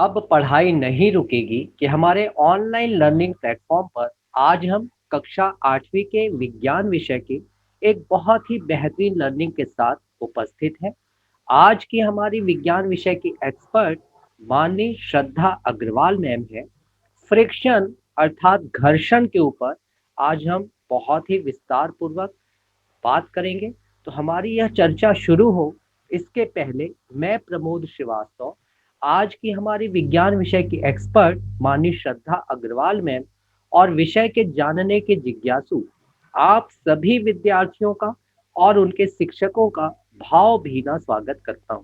अब पढ़ाई नहीं रुकेगी कि हमारे ऑनलाइन लर्निंग प्लेटफॉर्म पर आज हम कक्षा 8वीं के विज्ञान विषय की एक बहुत ही बेहतरीन लर्निंग के साथ उपस्थित है। आज की हमारी विज्ञान विषय की एक्सपर्ट माननीय श्रद्धा अग्रवाल मैम है। फ्रिक्शन अर्थात घर्षण के ऊपर आज हम बहुत ही विस्तार पूर्वक बात करेंगे। तो हमारी यह चर्चा शुरू हो इसके पहले मैं प्रमोद श्रीवास्तव आज की हमारी विज्ञान विषय की एक्सपर्ट माननीय श्रद्धा अग्रवाल मैम और विषय के जानने के जिज्ञासु आप सभी विद्यार्थियों का और उनके शिक्षकों का भावभीना स्वागत करता हूं।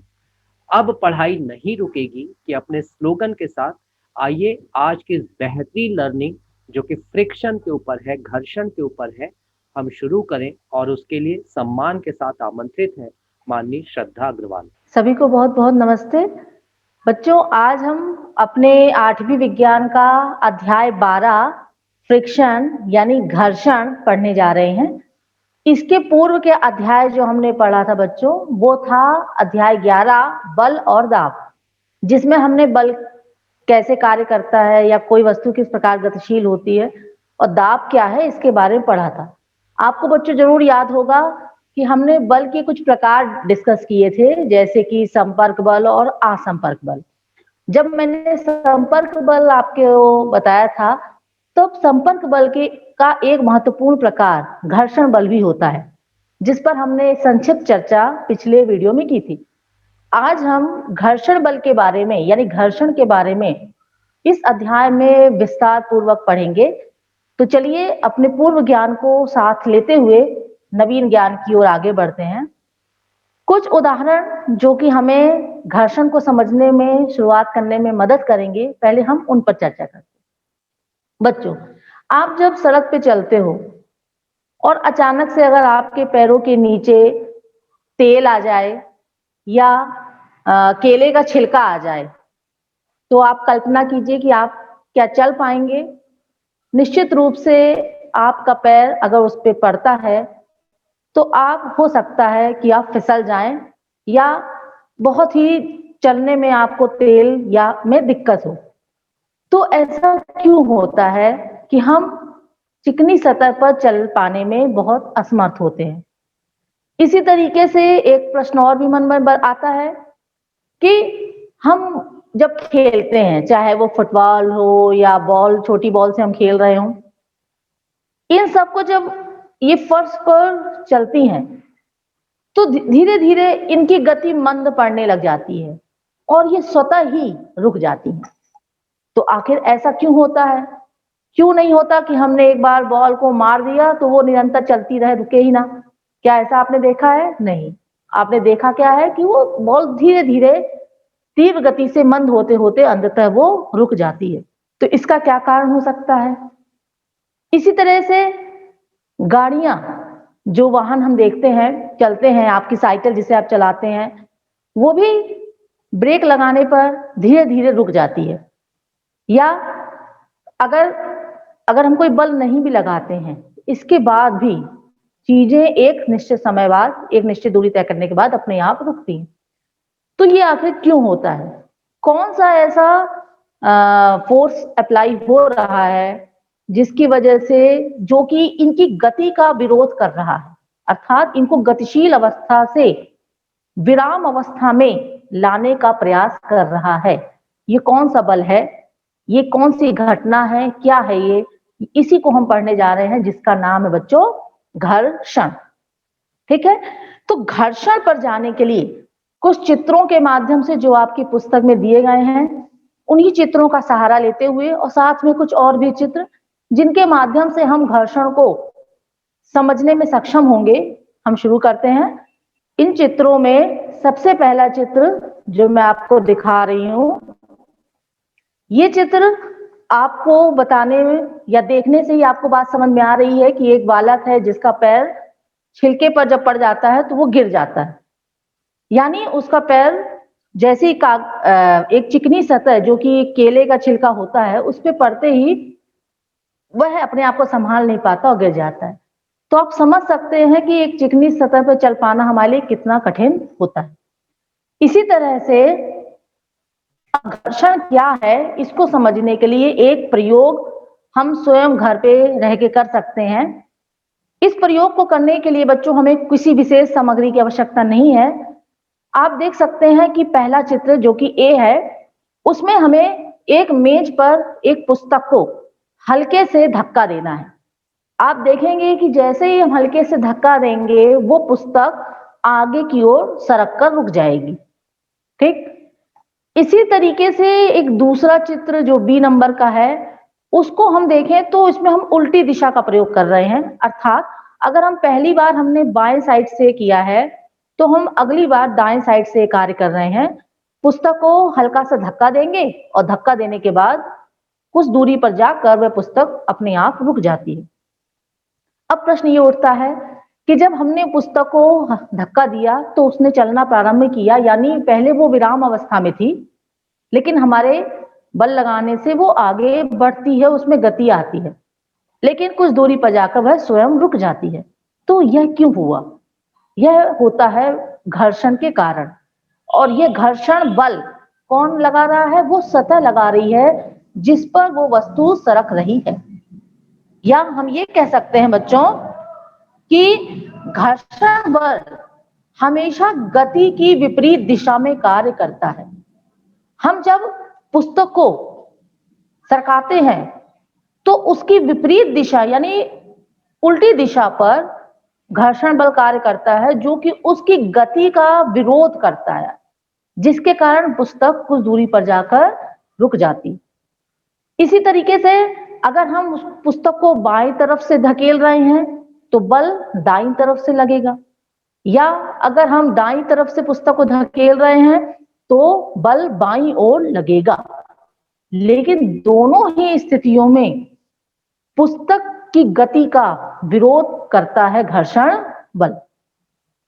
अब पढ़ाई नहीं रुकेगी कि अपने स्लोगन के साथ आइए आज की इस बेहतरीन लर्निंग जो कि फ्रिक्शन के ऊपर है, घर्षण के ऊपर है, हम शुरू करें और उसके लिए सम्मान के साथ आमंत्रित है माननीय श्रद्धा अग्रवाल। सभी को बहुत बहुत नमस्ते। बच्चों, आज हम अपने 8वीं विज्ञान का अध्याय 12 फ्रिक्शन यानी घर्षण पढ़ने जा रहे हैं। इसके पूर्व के अध्याय जो हमने पढ़ा था बच्चों, वो था अध्याय 11 बल और दाब, जिसमें हमने बल कैसे कार्य करता है या कोई वस्तु किस प्रकार गतिशील होती है और दाब क्या है इसके बारे में पढ़ा था। आपको बच्चों जरूर याद होगा कि हमने बल के कुछ प्रकार डिस्कस किए थे, जैसे कि संपर्क बल और असंपर्क बल। जब मैंने संपर्क बल आपको बताया था, तो संपर्क बल के का एक महत्वपूर्ण प्रकार घर्षण बल भी होता है, जिस पर हमने संक्षिप्त चर्चा पिछले वीडियो में की थी। आज हम घर्षण बल के बारे में यानी घर्षण के बारे में इस अध्याय में विस्तार पूर्वक पढ़ेंगे। तो चलिए अपने पूर्व ज्ञान को साथ लेते हुए नवीन ज्ञान की ओर आगे बढ़ते हैं। कुछ उदाहरण जो कि हमें घर्षण को समझने में, शुरुआत करने में मदद करेंगे, पहले हम उन पर चर्चा करते हैं। बच्चों, आप जब सड़क पे चलते हो और अचानक से अगर आपके पैरों के नीचे तेल आ जाए या केले का छिलका आ जाए, तो आप कल्पना कीजिए कि आप क्या चल पाएंगे? निश्चित रूप से आपका पैर अगर उस पे पड़ता है तो आप हो सकता है कि आप फिसल जाएं या बहुत ही चलने में आपको तेल या में दिक्कत हो। तो ऐसा क्यों होता है कि हम चिकनी सतह पर चल पाने में बहुत असमर्थ होते हैं? इसी तरीके से एक प्रश्न और भी मन में आता है कि हम जब खेलते हैं, चाहे वो फुटबॉल हो या बॉल, छोटी बॉल से हम खेल रहे हों, इन सबको जब ये फर्श पर चलती हैं तो धीरे धीरे इनकी गति मंद पड़ने लग जाती है और ये स्वतः ही रुक जाती हैं। तो आखिर ऐसा क्यों होता है? क्यों नहीं होता कि हमने एक बार बॉल को मार दिया तो वो निरंतर चलती रहे, रुके ही ना? क्या ऐसा आपने देखा है? नहीं। आपने देखा क्या है कि वो बॉल धीरे धीरे तीव्र गति से मंद होते होते अंततः वो रुक जाती है। तो इसका क्या कारण हो सकता है? इसी तरह से गाड़ियां, जो वाहन हम देखते हैं चलते हैं, आपकी साइकिल जिसे आप चलाते हैं, वो भी ब्रेक लगाने पर धीरे धीरे रुक जाती है। या अगर अगर हम कोई बल नहीं भी लगाते हैं, इसके बाद भी चीजें एक निश्चित समय बाद, एक निश्चित दूरी तय करने के बाद अपने आप रुकती हैं। तो ये आखिर क्यों होता है? कौन सा ऐसा फोर्स अप्लाई हो रहा है जिसकी वजह से, जो कि इनकी गति का विरोध कर रहा है, अर्थात इनको गतिशील अवस्था से विराम अवस्था में लाने का प्रयास कर रहा है? ये कौन सा बल है? ये कौन सी घटना है? क्या है ये? इसी को हम पढ़ने जा रहे हैं, जिसका नाम है बच्चों घर्षण। ठीक है? तो घर्षण पर जाने के लिए कुछ चित्रों के माध्यम से, जो आपकी पुस्तक में दिए गए हैं, उन्हीं चित्रों का सहारा लेते हुए और साथ में कुछ और भी चित्र जिनके माध्यम से हम घर्षण को समझने में सक्षम होंगे, हम शुरू करते हैं। इन चित्रों में सबसे पहला चित्र जो मैं आपको दिखा रही हूं, ये चित्र आपको बताने में या देखने से ही आपको बात समझ में आ रही है कि एक बालक है जिसका पैर छिलके पर जब पड़ जाता है तो वो गिर जाता है। यानी उसका पैर जैसे ही एक चिकनी सतह, जो कि केले का छिलका होता है, उस पे पड़ते ही वह अपने आप को संभाल नहीं पाता और गिर जाता है। तो आप समझ सकते हैं कि एक चिकनी सतह पर चल पाना हमारे लिए कितना कठिन होता है। इसी तरह से घर्षण क्या है इसको समझने के लिए एक प्रयोग हम स्वयं घर पे रह के कर सकते हैं। इस प्रयोग को करने के लिए बच्चों हमें किसी विशेष सामग्री की आवश्यकता नहीं है। आप देख सकते हैं कि पहला चित्र जो कि ए है, उसमें हमें एक मेज पर एक पुस्तक को हल्के से धक्का देना है। आप देखेंगे कि जैसे ही हम हल्के से धक्का देंगे वो पुस्तक आगे की ओर सरक कर रुक जाएगी। ठीक, इसी तरीके से एक दूसरा चित्र जो बी नंबर का है, उसको हम देखें तो इसमें हम उल्टी दिशा का प्रयोग कर रहे हैं। अर्थात अगर हम पहली बार हमने बाएं साइड से किया है तो हम अगली बार दाएं साइड से कार्य कर रहे हैं। पुस्तक को हल्का सा धक्का देंगे और धक्का देने के बाद कुछ दूरी पर जाकर वह पुस्तक अपने आप रुक जाती है। अब प्रश्न ये उठता है कि जब हमने पुस्तक को धक्का दिया तो उसने चलना प्रारंभ किया, यानी पहले वो विराम अवस्था में थी, लेकिन हमारे बल लगाने से वो आगे बढ़ती है, उसमें गति आती है, लेकिन कुछ दूरी पर जाकर वह स्वयं रुक जाती है। तो यह क्यों हुआ? यह होता है घर्षण के कारण। और यह घर्षण बल कौन लगा रहा है? वो सतह लगा रही है जिस पर वो वस्तु सरक रही है। या हम ये कह सकते हैं बच्चों कि घर्षण बल हमेशा गति की विपरीत दिशा में कार्य करता है। हम जब पुस्तक को सरकाते हैं तो उसकी विपरीत दिशा यानी उल्टी दिशा पर घर्षण बल कार्य करता है, जो कि उसकी गति का विरोध करता है, जिसके कारण पुस्तक कुछ दूरी पर जाकर रुक जाती। इसी तरीके से अगर हम उस पुस्तक को बाईं तरफ से धकेल रहे हैं तो बल दाईं तरफ से लगेगा, या अगर हम दाईं तरफ से पुस्तक को धकेल रहे हैं तो बल बाईं ओर लगेगा। लेकिन दोनों ही स्थितियों में पुस्तक की गति का विरोध करता है घर्षण बल।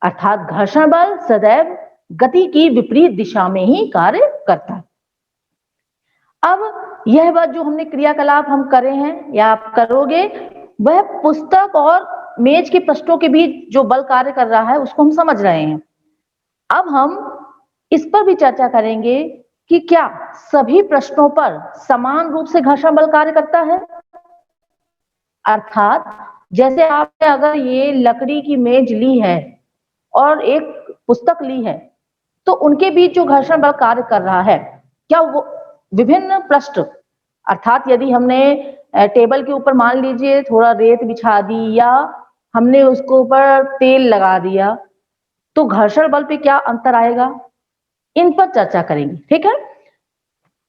अर्थात घर्षण बल सदैव गति की विपरीत दिशा में ही कार्य करता है। अब यह बात जो हमने क्रियाकलाप हम करे हैं या आप करोगे, वह पुस्तक और मेज के पृष्ठों के बीच जो बल कार्य कर रहा है उसको हम समझ रहे हैं। अब हम इस पर भी चर्चा करेंगे कि क्या सभी पृष्ठों पर समान रूप से घर्षण बल कार्य करता है। अर्थात जैसे आपने अगर ये लकड़ी की मेज ली है और एक पुस्तक ली है तो उनके बीच जो घर्षण बल कार्य कर रहा है, क्या वो विभिन्न पृष्ठ, अर्थात यदि हमने टेबल के ऊपर मान लीजिए थोड़ा रेत बिछा दी या हमने उसको ऊपर तेल लगा दिया तो घर्षण बल पे क्या अंतर आएगा, इन पर चर्चा करेंगे। ठीक है,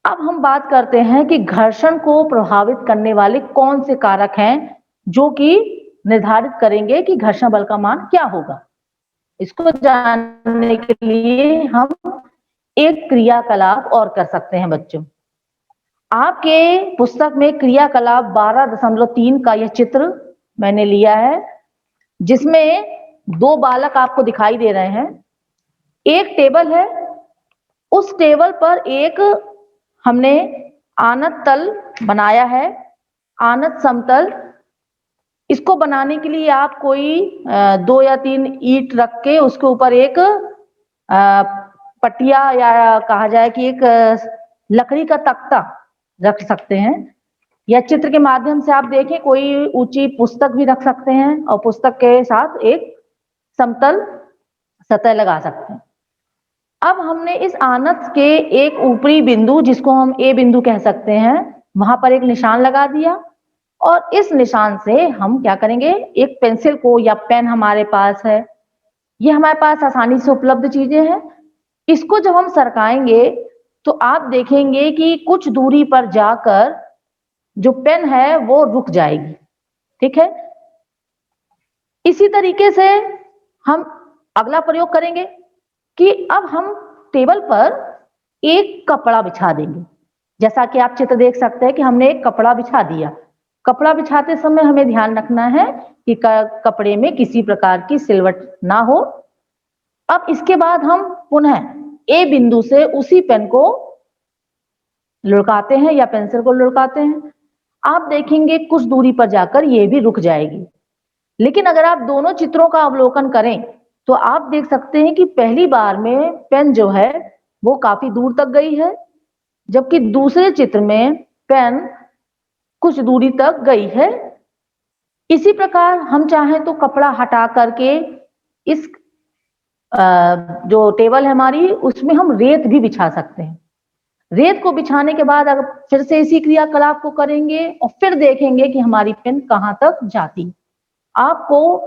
अब हम बात करते हैं कि घर्षण को प्रभावित करने वाले कौन से कारक हैं जो कि निर्धारित करेंगे कि घर्षण बल का मान क्या होगा। इसको जानने के लिए हम एक क्रियाकलाप और कर सकते हैं बच्चों। आपके पुस्तक में क्रियाकलाप 12.3 का यह चित्र मैंने लिया है, जिसमें दो बालक आपको दिखाई दे रहे हैं। एक टेबल है, उस टेबल पर एक हमने आनत तल बनाया है, आनत समतल। इसको बनाने के लिए आप कोई 2 या 3 ईंट रख के उसके ऊपर एक पटिया या कहा जाए कि एक लकड़ी का तख्ता रख सकते हैं, या चित्र के माध्यम से आप देखें कोई ऊंची पुस्तक भी रख सकते हैं और पुस्तक के साथ एक समतल सतह लगा सकते हैं। अब हमने इस आनत के एक ऊपरी बिंदु, जिसको हम ए बिंदु कह सकते हैं, वहां पर एक निशान लगा दिया और इस निशान से हम क्या करेंगे, एक पेंसिल को या पेन हमारे पास है, ये हमारे पास आसानी से उपलब्ध चीजें हैं, इसको जब हम सरकाएंगे तो आप देखेंगे कि कुछ दूरी पर जाकर जो पेन है वो रुक जाएगी। ठीक है, इसी तरीके से हम अगला प्रयोग करेंगे कि अब हम टेबल पर एक कपड़ा बिछा देंगे। जैसा कि आप चित्र देख सकते हैं कि हमने एक कपड़ा बिछा दिया। कपड़ा बिछाते समय हमें ध्यान रखना है कि कपड़े में किसी प्रकार की सिलवट ना हो। अब इसके बाद हम पुनः ए बिंदु से उसी पेन को लुढ़काते हैं या पेंसिल को लुढ़काते हैं। आप देखेंगे कुछ दूरी पर जाकर ये भी रुक जाएगी। लेकिन अगर आप दोनों चित्रों का अवलोकन करें तो आप देख सकते हैं कि पहली बार में पेन जो है वो काफी दूर तक गई है, जबकि दूसरे चित्र में पेन कुछ दूरी तक गई है। इसी प्रकार हम चाहें तो कपड़ा हटा करके इस जो टेबल है हमारी, उसमें हम रेत भी बिछा सकते हैं। रेत को बिछाने के बाद अगर फिर से इसी क्रियाकलाप को करेंगे और फिर देखेंगे कि हमारी पेन कहाँ तक जाती। आपको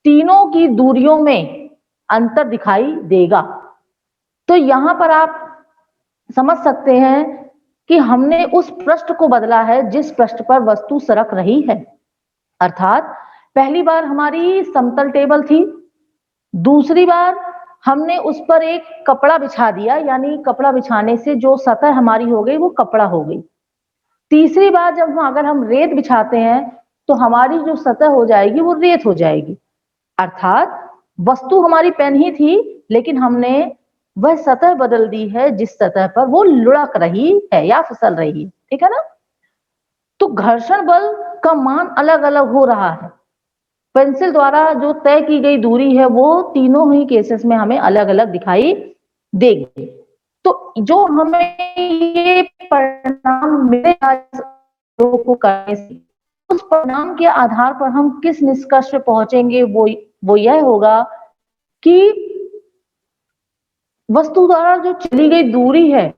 तीनों की दूरियों में अंतर दिखाई देगा। तो यहाँ पर आप समझ सकते हैं कि हमने उस पृष्ठ को बदला है जिस पृष्ठ पर वस्तु सरक रही है। अर्थात पहली बार हमारी समतल टेबल थी, दूसरी बार हमने उस पर एक कपड़ा बिछा दिया, यानी कपड़ा बिछाने से जो सतह हमारी हो गई वो कपड़ा हो गई। तीसरी बार जब अगर हम रेत बिछाते हैं तो हमारी जो सतह हो जाएगी वो रेत हो जाएगी। अर्थात वस्तु हमारी पेन ही थी, लेकिन हमने वह सतह बदल दी है जिस सतह पर वो लुढ़क रही है या फिसल रही है। ठीक है ना? तो घर्षण बल का मान अलग अलग हो रहा है। पेंसिल द्वारा जो तय की गई दूरी है वो तीनों ही केसेस में हमें अलग अलग दिखाई देगी। तो जो हमें ये परिणाम मिलेगा को करने से, उस परिणाम के आधार पर हम किस निष्कर्ष पे पहुंचेंगे वो यह होगा कि वस्तु द्वारा जो चली गई दूरी है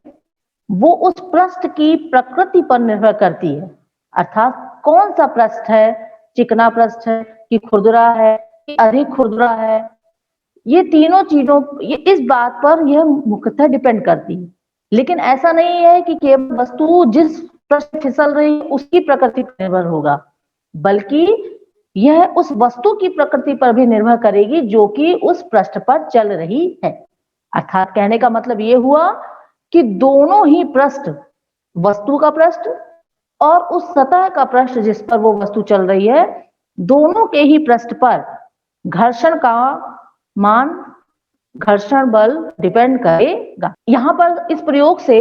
वो उस पृष्ठ की प्रकृति पर निर्भर करती है। अर्थात कौन सा पृष्ठ है, चिकना पृष्ठ है कि खुरदुरा है कि अधिक खुरदुरा है, ये तीनों चीजों ये इस बात पर यह मुख्यतः डिपेंड करती है। लेकिन ऐसा नहीं है कि केवल वस्तु जिस पृष्ठ फिसल रही है उसकी प्रकृति पर निर्भर होगा, बल्कि यह उस वस्तु की प्रकृति पर भी निर्भर करेगी जो कि उस पृष्ठ पर चल रही है। अर्थात कहने का मतलब ये हुआ कि दोनों ही पृष्ठ, वस्तु का पृष्ठ और उस सतह का पृष्ठ जिस पर वो वस्तु चल रही है, दोनों के ही पृष्ठ पर घर्षण का मान, घर्षण बल डिपेंड करेगा। यहाँ पर इस प्रयोग से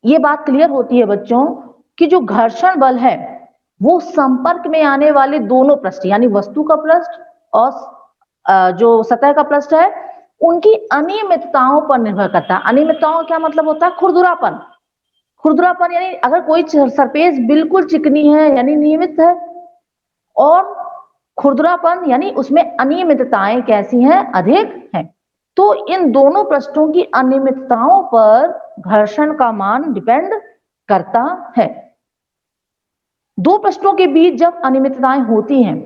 ये बात क्लियर होती है बच्चों कि जो घर्षण बल है वो संपर्क में आने वाले दोनों पृष्ठ यानी वस्तु का पृष्ठ और जो सतह का पृष्ठ है उनकी अनियमितताओं पर निर्भर करता है। अनियमितताओं क्या मतलब होता है? खुरदुरापन। खुरदुरापन यानी अगर कोई सरफेस बिल्कुल चिकनी है यानी नियमित है, और खुरदुरापन यानी उसमें अनियमितताएं कैसी हैं? अधिक हैं। तो इन दोनों पृष्ठों की अनियमितताओं पर घर्षण का मान डिपेंड करता है। दो पृष्ठों के बीच जब अनियमितताएं होती हैं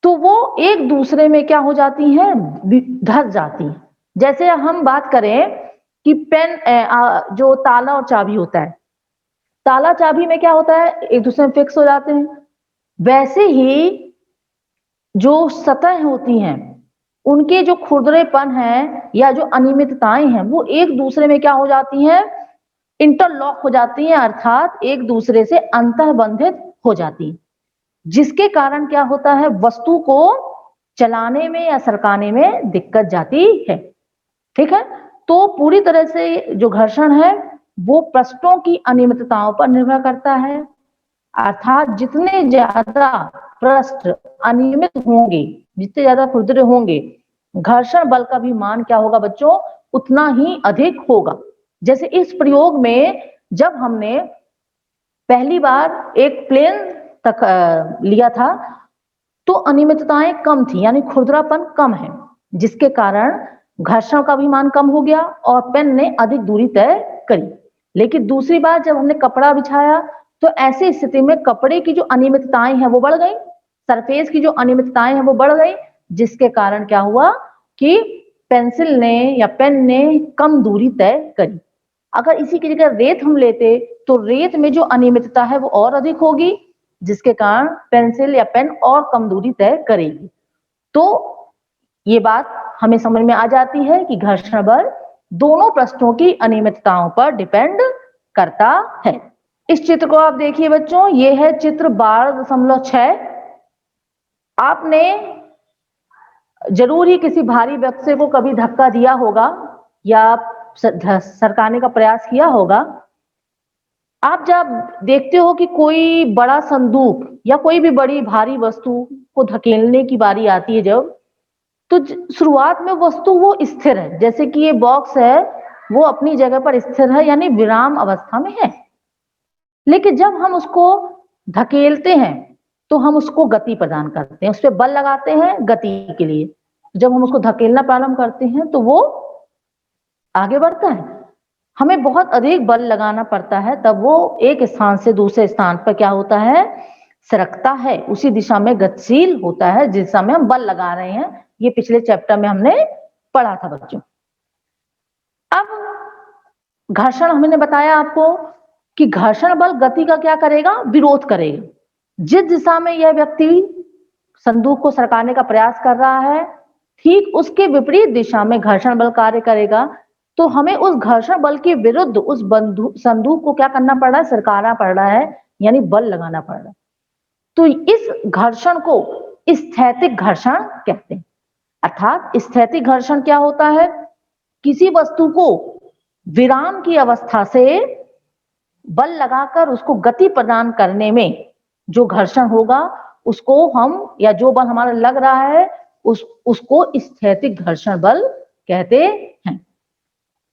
तो वो एक दूसरे में क्या हो जाती हैं? धस जाती हैं। जैसे हम बात करें कि पेन जो ताला और चाबी होता है, ताला चाबी में क्या होता है? एक दूसरे में फिक्स हो जाते हैं। वैसे ही जो सतह होती हैं उनके जो खुरदरेपन है या जो अनियमितताएं हैं वो एक दूसरे में क्या हो जाती हैं? इंटरलॉक हो जाती हैं, अर्थात एक दूसरे से अंतर्बंधित हो जाती हैं, जिसके कारण क्या होता है? वस्तु को चलाने में या सरकाने में दिक्कत जाती है। ठीक है? तो पूरी तरह से जो घर्षण है वो पृष्ठों की अनियमितताओं पर निर्भर करता है। अर्थात जितने ज्यादा पृष्ठ अनियमित होंगे, जितने ज्यादा खुरदरे होंगे, घर्षण बल का भी मान क्या होगा बच्चों? उतना ही अधिक होगा। जैसे इस प्रयोग में जब हमने पहली बार एक प्लेन तक लिया था तो अनियमितताएं कम थी यानी खुरदरापन कम है, जिसके कारण घर्षण का भी मान कम हो गया और पेन ने अधिक दूरी तय करी। लेकिन दूसरी बार जब हमने कपड़ा बिछाया तो ऐसी स्थिति में कपड़े की जो अनियमितताएं हैं वो बढ़ गई, सरफेस की जो अनियमितताएं हैं वो बढ़ गई, जिसके कारण क्या हुआ कि पेंसिल ने या पेन ने कम दूरी तय करी। अगर इसी की जगह रेत हम लेते तो रेत में जो अनियमितता है वो और अधिक होगी, जिसके कारण पेंसिल या पेन और कम दूरी तय करेगी। तो ये बात हमें समझ में आ जाती है कि घर्षण बल दोनों पृष्ठों की अनियमितताओं पर डिपेंड करता है। इस चित्र को आप देखिए बच्चों, ये है चित्र 12.6। आपने जरूर ही किसी भारी व्यक्ति को कभी धक्का दिया होगा या सरकाने का प्रयास किया होगा। आप जब देखते हो कि कोई बड़ा संदूक या कोई भी बड़ी भारी वस्तु को धकेलने की बारी आती है जब, तो शुरुआत में वस्तु वो स्थिर है, जैसे कि ये बॉक्स है वो अपनी जगह पर स्थिर है, यानी विराम अवस्था में है। लेकिन जब हम उसको धकेलते हैं तो हम उसको गति प्रदान करते हैं, उस पर बल लगाते हैं गति के लिए। जब हम उसको धकेलना प्रारंभ करते हैं तो वो आगे बढ़ता है। हमें बहुत अधिक बल लगाना पड़ता है, तब वो एक स्थान से दूसरे स्थान पर क्या होता है, सरकता है, उसी दिशा में गतिशील होता है जिस दिशा में हम बल लगा रहे हैं। ये पिछले चैप्टर में हमने पढ़ा था बच्चों। अब घर्षण हमने बताया आपको कि घर्षण बल गति का क्या करेगा, विरोध करेगा। जिस दिशा में यह व्यक्ति संदूक को सरकाने का प्रयास कर रहा है, ठीक उसके विपरीत दिशा में घर्षण बल कार्य करेगा। तो हमें उस घर्षण बल के विरुद्ध उस संदूक को क्या करना पड़ रहा है, सरकाना पड़ रहा है, यानी बल लगाना पड़ रहा है। तो इस घर्षण को स्थैतिक घर्षण कहते हैं। अर्थात स्थैतिक घर्षण क्या होता है, किसी वस्तु को विराम की अवस्था से बल लगाकर उसको गति प्रदान करने में जो घर्षण होगा उसको हम, या जो बल हमारा लग रहा है उसको स्थैतिक घर्षण बल कहते हैं।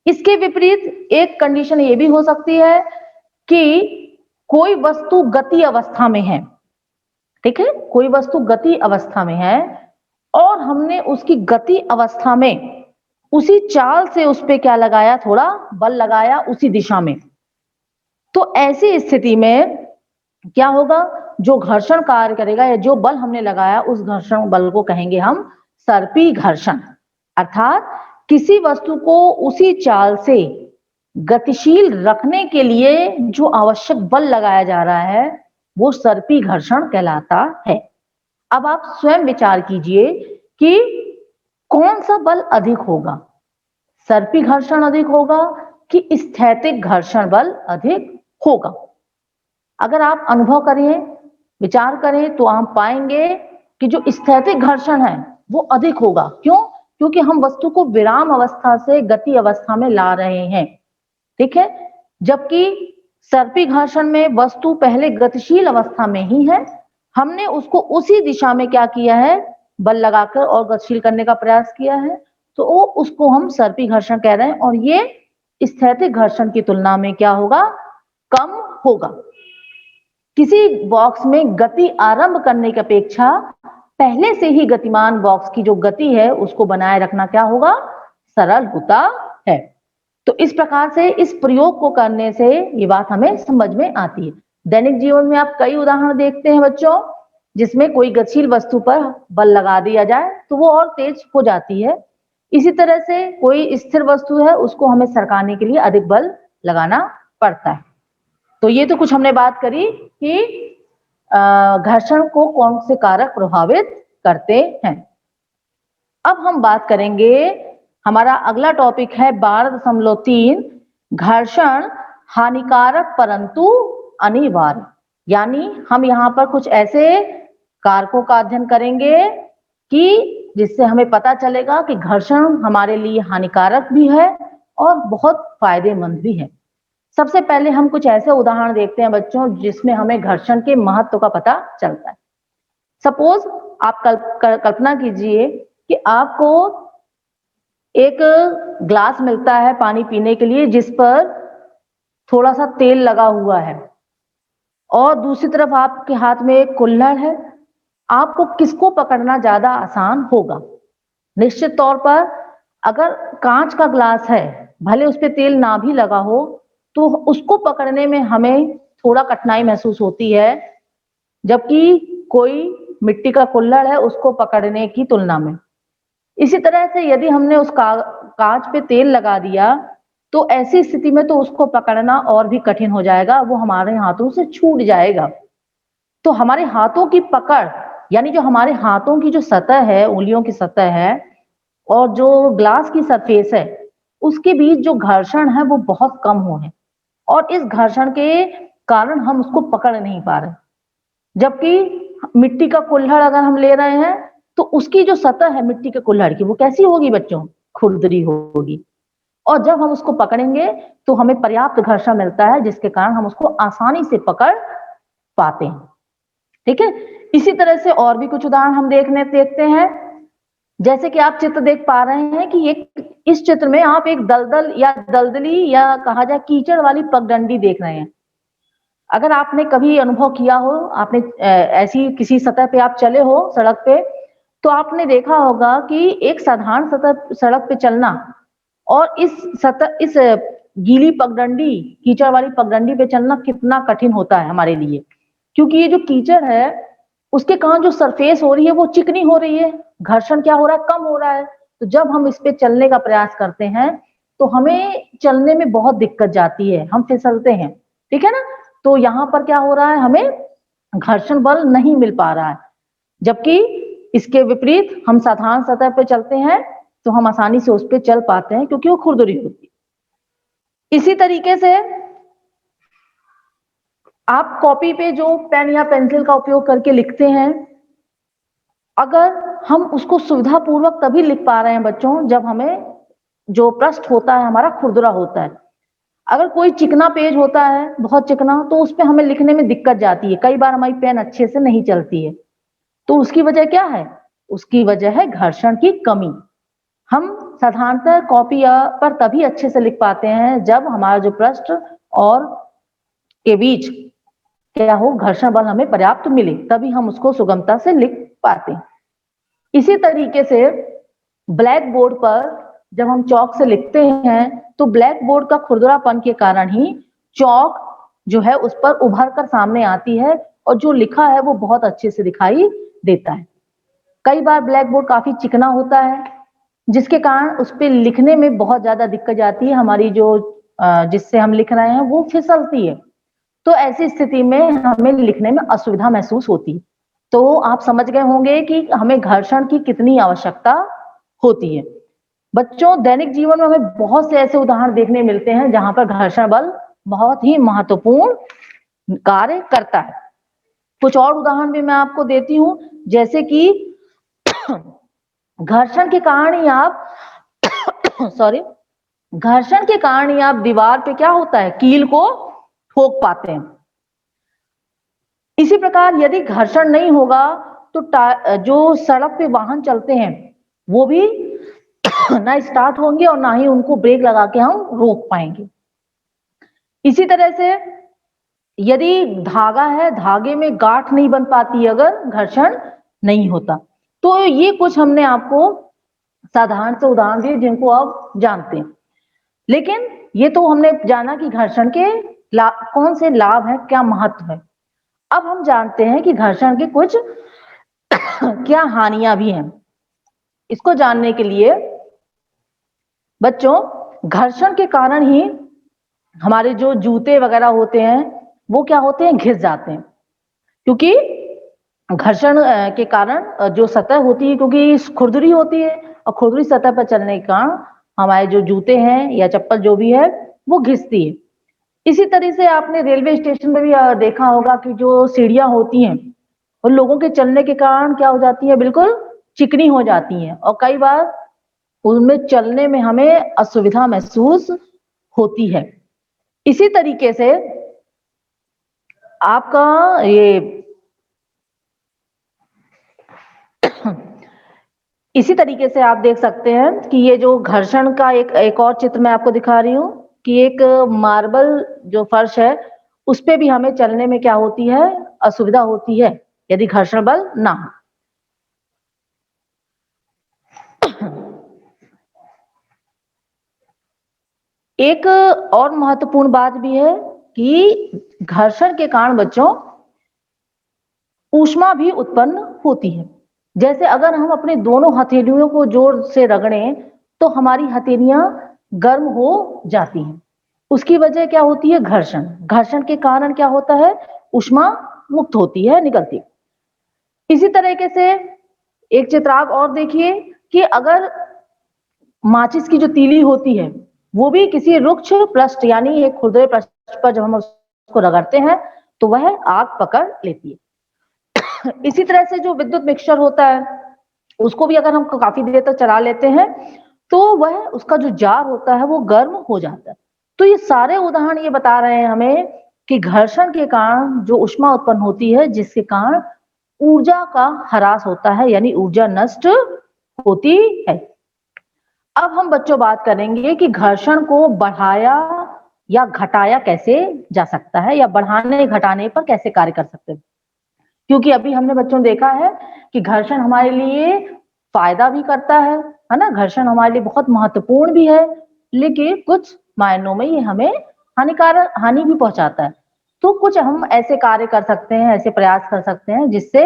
इसके विपरीत एक कंडीशन ये भी हो सकती है कि कोई वस्तु गति अवस्था में है, ठीक है, कोई वस्तु गति अवस्था में है और हमने उसकी गति अवस्था में उसी चाल से उस पे क्या लगाया, थोड़ा बल लगाया उसी दिशा में। तो ऐसी स्थिति में क्या होगा, जो घर्षण कार्य करेगा या जो बल हमने लगाया उस घर्षण बल को कहेंगे हम सर्पी घर्षण। अर्थात किसी वस्तु को उसी चाल से गतिशील रखने के लिए जो आवश्यक बल लगाया जा रहा है वो सर्पी घर्षण कहलाता है। अब आप स्वयं विचार कीजिए कि कौन सा बल अधिक होगा, सर्पी घर्षण अधिक होगा कि स्थैतिक घर्षण बल अधिक होगा। अगर आप अनुभव करें, विचार करें तो आप पाएंगे कि जो स्थैतिक घर्षण है वो अधिक होगा। क्यों? क्योंकि हम वस्तु को विराम अवस्था से गति अवस्था में ला रहे हैं, ठीक है। जबकि सर्पी घर्षण में वस्तु पहले गतिशील अवस्था में ही है, हमने उसको उसी दिशा में क्या किया है, बल लगाकर और गतिशील करने का प्रयास किया है, तो उसको हम सर्पी घर्षण कह रहे हैं। और ये स्थैतिक घर्षण की तुलना में क्या होगा, कम होगा। किसी बॉक्स में गति आरंभ करने की अपेक्षा पहले से ही गतिमान बॉक्स की जो गति है उसको बनाए रखना क्या होगा, सरल होता है। तो इस प्रकार से इस प्रयोग को करने से ये बात हमें समझ में आती है। दैनिक जीवन में आप कई उदाहरण देखते हैं बच्चों, जिसमें कोई गतिशील वस्तु पर बल लगा दिया जाए तो वो और तेज हो जाती है। इसी तरह से कोई स्थिर वस्तु है उसको हमें सरकाने के लिए अधिक बल लगाना पड़ता है। तो ये तो कुछ हमने बात करी कि घर्षण को कौन से कारक प्रभावित करते हैं। अब हम बात करेंगे, हमारा अगला टॉपिक है 12.3 घर्षण हानिकारक परंतु अनिवार्य। यानी हम यहाँ पर कुछ ऐसे कारकों का अध्ययन करेंगे कि जिससे हमें पता चलेगा कि घर्षण हमारे लिए हानिकारक भी है और बहुत फायदेमंद भी है। सबसे पहले हम कुछ ऐसे उदाहरण देखते हैं बच्चों जिसमें हमें घर्षण के महत्व का पता चलता है। सपोज आप कल्पना कीजिए कि आपको एक ग्लास मिलता है पानी पीने के लिए जिस पर थोड़ा सा तेल लगा हुआ है और दूसरी तरफ आपके हाथ में एक कुल्हड़ है। आपको किसको पकड़ना ज्यादा आसान होगा? निश्चित तौर पर अगर कांच का ग्लास है, भले उस पर तेल ना भी लगा हो, तो उसको पकड़ने में हमें थोड़ा कठिनाई महसूस होती है, जबकि कोई मिट्टी का कुल्हड़ है उसको पकड़ने की तुलना में। इसी तरह से यदि हमने उस कांच पे तेल लगा दिया तो ऐसी स्थिति में तो उसको पकड़ना और भी कठिन हो जाएगा, वो हमारे हाथों से छूट जाएगा। तो हमारे हाथों की पकड़, यानी जो हमारे हाथों की जो सतह है, उंगलियों की सतह है और जो ग्लास की सरफेस है, उसके बीच जो घर्षण है वो बहुत कम हो है और इस घर्षण के कारण हम उसको पकड़ नहीं पा रहे। जबकि मिट्टी का कुल्हड़ अगर हम ले रहे हैं तो उसकी जो सतह है मिट्टी के कुल्हड़ की वो कैसी होगी बच्चों? खुरदरी होगी। और जब हम उसको पकड़ेंगे तो हमें पर्याप्त घर्षण मिलता है जिसके कारण हम उसको आसानी से पकड़ पाते हैं, ठीक है। इसी तरह से और भी कुछ उदाहरण हम देखते हैं। जैसे कि आप चित्र देख पा रहे हैं कि एक इस चित्र में आप एक दलदल या दलदली या कहा जाए कीचड़ वाली पगडंडी देख रहे हैं। अगर आपने कभी अनुभव किया हो, आपने ऐसी किसी सतह पे आप चले हो सड़क पे, तो आपने देखा होगा कि एक साधारण सड़क पे चलना और इस गीली पगडंडी, कीचड़ वाली पगडंडी पे चलना कितना कठिन होता है हमारे लिए। क्योंकि ये जो कीचड़ है, उसके कारण जो सरफेस हो रही है वो चिकनी हो रही है, घर्षण क्या हो रहा है, कम हो रहा है। तो जब हम इस पे चलने का प्रयास करते हैं तो हमें चलने में बहुत दिक्कत जाती है, हम फिसलते हैं, ठीक है ना। तो यहाँ पर क्या हो रहा है, हमें घर्षण बल नहीं मिल पा रहा है। जबकि इसके विपरीत हम साधारण सतह पे चलते हैं तो हम आसानी से उस पर चल पाते हैं क्योंकि वो खुरदुरी होती है। इसी तरीके से आप कॉपी पे जो पेन या पेंसिल का उपयोग करके लिखते हैं, अगर हम उसको सुविधापूर्वक तभी लिख पा रहे हैं बच्चों, जब हमें जो पृष्ठ होता है हमारा खुरदुरा होता है। अगर कोई चिकना पेज होता है, बहुत चिकना, तो उस पे हमें लिखने में दिक्कत जाती है, कई बार हमारी पेन अच्छे से नहीं चलती है। तो उसकी वजह क्या है? उसकी वजह है घर्षण की कमी। हम साधारणतः कॉपी पर तभी अच्छे से लिख पाते हैं जब हमारा जो पृष्ठ और के बीच क्या हो, घर्षण बल हमें पर्याप्त मिले, तभी हम उसको सुगमता से लिख पाते हैं। इसी तरीके से ब्लैक बोर्ड पर जब हम चौक से लिखते हैं तो ब्लैक बोर्ड का खुरदुरापन के कारण ही चौक जो है उस पर उभर कर सामने आती है और जो लिखा है वो बहुत अच्छे से दिखाई देता है। कई बार ब्लैक बोर्ड काफी चिकना होता है जिसके कारण उस पर लिखने में बहुत ज्यादा दिक्कत आती है, हमारी जो जिससे हम लिख रहे हैं वो फिसलती है। तो ऐसी स्थिति में हमें लिखने में असुविधा महसूस होती है। तो आप समझ गए होंगे कि हमें घर्षण की कितनी आवश्यकता होती है। बच्चों, दैनिक जीवन में हमें बहुत से ऐसे उदाहरण देखने मिलते हैं जहां पर घर्षण बल बहुत ही महत्वपूर्ण कार्य करता है। कुछ और उदाहरण भी मैं आपको देती हूं, जैसे कि घर्षण के कारण ही आप सॉरी घर्षण के कारण ही आप दीवार पे क्या होता है, कील को ठोक पाते हैं। इसी प्रकार यदि घर्षण नहीं होगा तो जो सड़क पे वाहन चलते हैं वो भी ना स्टार्ट होंगे और ना ही उनको ब्रेक लगा के हम रोक पाएंगे। इसी तरह से यदि धागा है, धागे में गांठ नहीं बन पाती अगर घर्षण नहीं होता। तो ये कुछ हमने आपको साधारण से उदाहरण दिए जिनको आप जानते हैं। लेकिन ये तो हमने जाना कि घर्षण के कौन से लाभ है, क्या महत्व है। अब हम जानते हैं कि घर्षण के कुछ क्या हानियां भी हैं। इसको जानने के लिए बच्चों, घर्षण के कारण ही हमारे जो जूते वगैरह होते हैं वो क्या होते हैं, घिस जाते हैं। क्योंकि घर्षण के कारण जो सतह होती है, क्योंकि खुरदुरी होती है और खुरदुरी सतह पर चलने के कारण हमारे जो जूते हैं या चप्पल जो भी है वो घिसती है। इसी तरह से आपने रेलवे स्टेशन पे भी देखा होगा कि जो सीढ़ियां होती हैं और लोगों के चलने के कारण क्या हो जाती है, बिल्कुल चिकनी हो जाती हैं और कई बार उनमें चलने में हमें असुविधा महसूस होती है। इसी तरीके से आपका इसी तरीके से आप देख सकते हैं कि ये जो घर्षण का एक और चित्र मैं आपको दिखा रही हूं कि एक मार्बल जो फर्श है उस पे भी हमें चलने में क्या होती है, असुविधा होती है यदि घर्षण बल ना हो। एक और महत्वपूर्ण बात भी है कि घर्षण के कारण बच्चों ऊष्मा भी उत्पन्न होती है। जैसे अगर हम अपने दोनों हथेलियों को जोर से रगड़ें तो हमारी हथेलियां गर्म हो जाती हैं। उसकी वजह क्या होती है, घर्षण। घर्षण के कारण क्या होता है, ऊष्मा मुक्त होती है, निकलती है। इसी तरीके से एक चित्र आप और देखिए कि अगर माचिस की जो तीली होती है वो भी किसी रुक्ष पृष्ठ यानी एक खुरदरे पृष्ठ पर जब हम उसको रगड़ते हैं तो वह आग पकड़ लेती है। इसी तरह से जो विद्युत मिक्सचर होता है उसको भी अगर हम काफी देर तक चला लेते हैं तो वह उसका जो जार होता है वो गर्म हो जाता है। तो ये सारे उदाहरण ये बता रहे हैं हमें कि घर्षण के कारण जो ऊष्मा उत्पन्न होती है जिसके कारण ऊर्जा का ह्रास होता है, यानी ऊर्जा नष्ट होती है। अब हम बच्चों बात करेंगे कि घर्षण को बढ़ाया या घटाया कैसे जा सकता है, या बढ़ाने घटाने पर कैसे कार्य कर सकते हैं। क्योंकि अभी हमने बच्चों देखा है कि घर्षण हमारे लिए फायदा भी करता है ना, घर्षण हमारे लिए बहुत महत्वपूर्ण भी है, लेकिन कुछ मायनों में ये हमें हानि भी पहुंचाता है। तो कुछ हम ऐसे कार्य कर सकते हैं, ऐसे प्रयास कर सकते हैं जिससे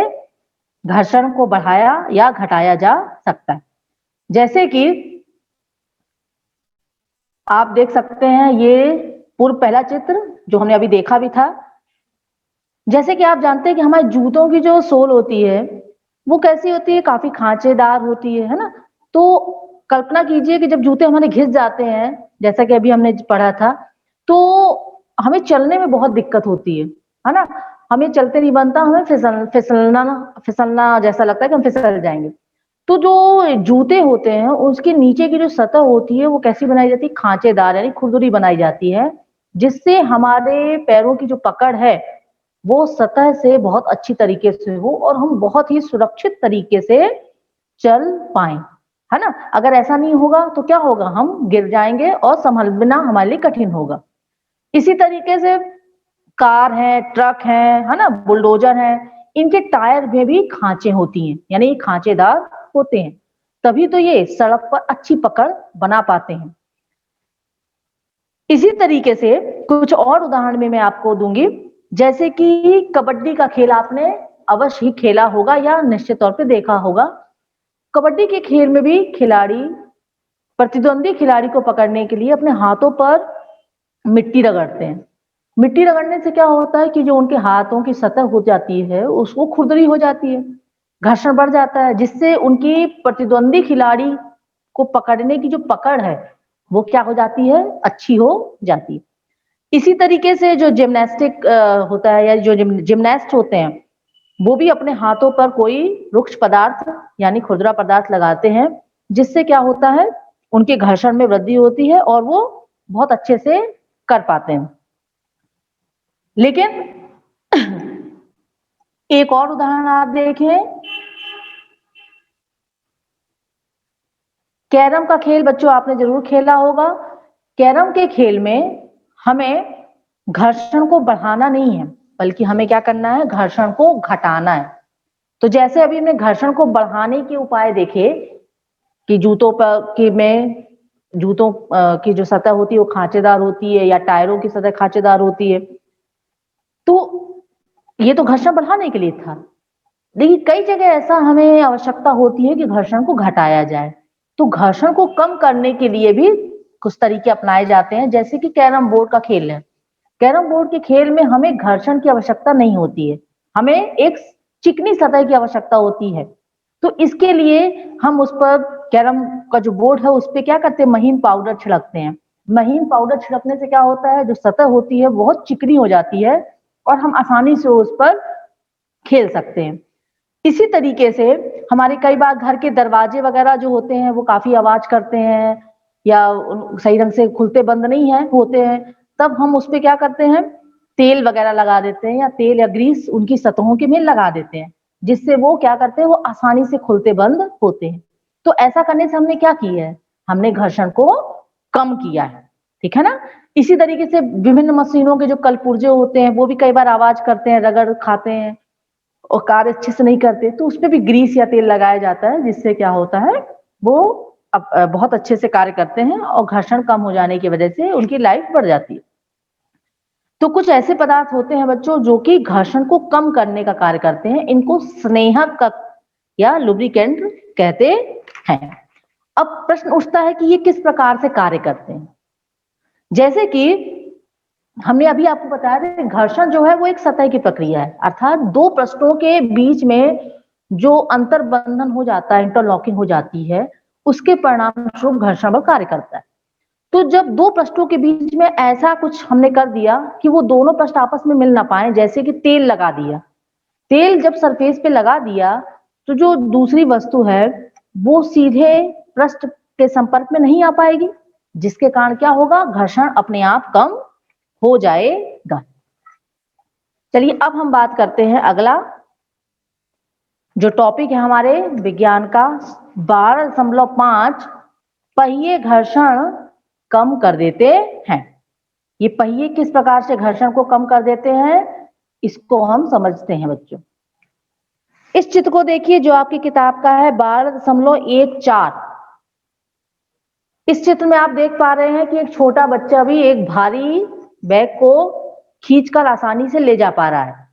घर्षण को बढ़ाया या घटाया जा सकता है। जैसे कि आप देख सकते हैं, ये पूर्व पहला चित्र जो हमने अभी देखा भी था। जैसे कि आप जानते हैं कि हमारे जूतों की जो सोल होती है वो कैसी होती है, काफी खांचेदार होती है ना। तो कल्पना कीजिए कि जब जूते हमारे घिस जाते हैं, जैसा कि अभी हमने पढ़ा था, तो हमें चलने में बहुत दिक्कत होती है ना। हमें चलते नहीं बनता, हमें फिसलना फिसलना जैसा लगता है कि हम फिसल जाएंगे। तो जो जूते होते हैं उसके नीचे की जो सतह होती है वो कैसी बनाई जाती है, खांचेदार यानी खुरदुरी बनाई जाती है, जिससे हमारे पैरों की जो पकड़ है वो सतह से बहुत अच्छी तरीके से हो और हम बहुत ही सुरक्षित तरीके से चल पाए, है ना। अगर ऐसा नहीं होगा तो क्या होगा, हम गिर जाएंगे और संभलना हमारे लिए कठिन होगा। इसी तरीके से कार है, ट्रक है ना, बुलडोजर है, इनके टायर में भी खांचे होती हैं, यानी ये खांचेदार होते हैं, तभी तो ये सड़क पर अच्छी पकड़ बना पाते हैं। इसी तरीके से कुछ और उदाहरण में मैं आपको दूंगी, जैसे कि कबड्डी का खेल आपने अवश्य ही खेला होगा या निश्चित तौर पे देखा होगा। कबड्डी के खेल में भी खिलाड़ी प्रतिद्वंदी खिलाड़ी को पकड़ने के लिए अपने हाथों पर मिट्टी रगड़ते हैं। मिट्टी रगड़ने से क्या होता है कि जो उनके हाथों की सतह हो जाती है उसको खुरदरी हो जाती है, घर्षण बढ़ जाता है, जिससे उनकी प्रतिद्वंदी खिलाड़ी को पकड़ने की जो पकड़ है वो क्या हो जाती है, अच्छी हो जाती है। इसी तरीके से जो जिम्नास्टिक होता है या जो जिम्नास्ट होते हैं वो भी अपने हाथों पर कोई रुक्ष पदार्थ यानी खुरदरा पदार्थ लगाते हैं, जिससे क्या होता है, उनके घर्षण में वृद्धि होती है और वो बहुत अच्छे से कर पाते हैं। लेकिन एक और उदाहरण आप देखें, कैरम का खेल बच्चों आपने जरूर खेला होगा। कैरम के खेल में हमें घर्षण को बढ़ाना नहीं है, बल्कि हमें क्या करना है, घर्षण को घटाना है। तो जैसे अभी हमने घर्षण को बढ़ाने के उपाय देखे कि जूतों पर जूतों की जो सतह होती है वो खांचेदार होती है या टायरों की सतह खांचेदार होती है, तो ये तो घर्षण बढ़ाने के लिए था। लेकिन कई जगह ऐसा हमें आवश्यकता होती है कि घर्षण को घटाया जाए, तो घर्षण को कम करने के लिए भी कुछ तरीके अपनाए जाते हैं, जैसे कि कैरम बोर्ड का खेल है। कैरम बोर्ड के खेल में हमें घर्षण की आवश्यकता नहीं होती है, हमें एक चिकनी सतह की आवश्यकता होती है। तो इसके लिए हम उस पर कैरम का जो बोर्ड है उस पर क्या करते हैं, महीन पाउडर छिड़कते हैं। महीन पाउडर छिड़कने से क्या होता है, जो सतह होती है बहुत चिकनी हो जाती है और हम आसानी से उस पर खेल सकते हैं। इसी तरीके से हमारे कई बार घर के दरवाजे वगैरह जो होते हैं वो काफी आवाज करते हैं या सही ढंग से खुलते बंद नहीं है होते हैं, तब हम उस पे क्या करते हैं, तेल वगैरह लगा देते हैं या तेल या ग्रीस उनकी सतहों के में लगा देते हैं, जिससे वो क्या करते हैं, वो आसानी से खुलते बंद होते हैं। तो ऐसा करने से हमने क्या किया है, हमने घर्षण को कम किया है, ठीक है ना। इसी तरीके से विभिन्न मशीनों के जो कलपुर्जे होते हैं वो भी कई बार आवाज करते हैं, रगड़ खाते हैं और कार्य अच्छे से नहीं करते, तो उसपे भी ग्रीस या तेल लगाया जाता है, जिससे क्या होता है, वो बहुत अच्छे से कार्य करते हैं और घर्षण कम हो जाने की वजह से उनकी लाइफ बढ़ जाती है। तो कुछ ऐसे पदार्थ होते हैं बच्चों जो कि घर्षण को कम करने का कार्य करते हैं, इनको स्नेहक या लुब्रिकेंट कहते हैं। अब प्रश्न उठता है कि ये किस प्रकार से कार्य करते हैं। जैसे कि हमने अभी आपको बताया था, घर्षण जो है वो एक सतह की प्रक्रिया है, अर्थात दो पृष्ठों के बीच में जो अंतर्बंधन हो जाता है, इंटरलॉकिंग हो जाती है, उसके परिणाम स्वरूप घर्षण बल कार्य करता है। तो जब दो पृष्ठों के बीच में ऐसा कुछ हमने कर दिया कि वो दोनों पृष्ठ आपस में मिल ना पाए, जैसे कि तेल लगा दिया, तेल जब सरफेस पे लगा दिया तो जो दूसरी वस्तु है वो सीधे पृष्ठ के संपर्क में नहीं आ पाएगी, जिसके कारण क्या होगा, घर्षण अपने आप कम हो जाएगा। चलिए अब हम बात करते हैं अगला जो टॉपिक है हमारे विज्ञान का, 12.5 पहिए घर्षण कम कर देते हैं। ये पहिए किस प्रकार से घर्षण को कम कर देते हैं, इसको हम समझते हैं बच्चों। इस चित्र को देखिए जो आपकी किताब का है 12.14। इस चित्र में आप देख पा रहे हैं कि एक छोटा बच्चा भी एक भारी बैग को खींचकर आसानी से ले जा पा रहा है।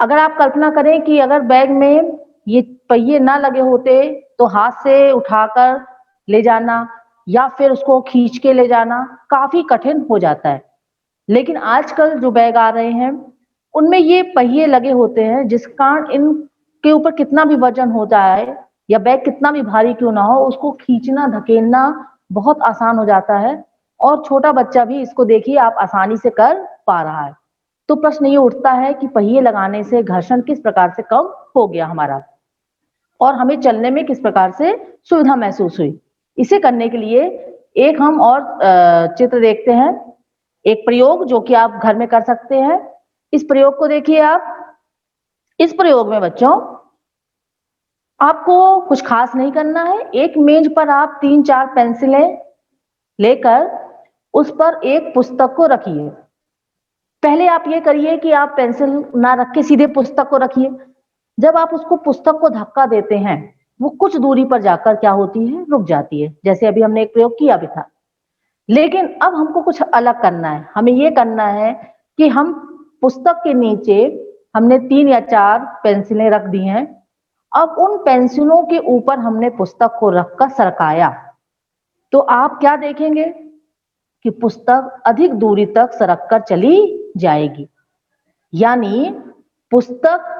अगर आप कल्पना करें कि अगर बैग में ये पहिए ना लगे होते तो हाथ से उठाकर ले जाना या फिर उसको खींच के ले जाना काफी कठिन हो जाता है। लेकिन आजकल जो बैग आ रहे हैं उनमें ये पहिए लगे होते हैं, जिस कारण इनके ऊपर कितना भी वजन होता है या बैग कितना भी भारी क्यों ना हो, उसको खींचना धकेलना बहुत आसान हो जाता है और छोटा बच्चा भी इसको देखिए आप आसानी से कर पा रहा है। तो प्रश्न ये उठता है कि पहिए लगाने से घर्षण किस प्रकार से कम हो गया हमारा और हमें चलने में किस प्रकार से सुविधा महसूस हुई। इसे करने के लिए एक हम और चित्र देखते हैं, एक प्रयोग जो कि आप घर में कर सकते हैं। इस प्रयोग को देखिए आप। इस प्रयोग में बच्चों आपको कुछ खास नहीं करना है। एक मेज पर आप 3-4 पेंसिलें लेकर उस पर एक पुस्तक को रखिए। पहले आप ये करिए कि आप पेंसिल ना रख के सीधे पुस्तक को रखिए। जब आप उसको पुस्तक को धक्का देते हैं वो कुछ दूरी पर जाकर क्या होती है, रुक जाती है, जैसे अभी हमने एक प्रयोग किया भी था। लेकिन अब हमको कुछ अलग करना है। हमें ये करना है कि हम पुस्तक के नीचे हमने 3 या 4 पेंसिलें रख दी हैं। अब उन पेंसिलों के ऊपर हमने पुस्तक को रखकर सरकाया तो आप क्या देखेंगे कि पुस्तक अधिक दूरी तक सरक कर चली जाएगी। यानी पुस्तक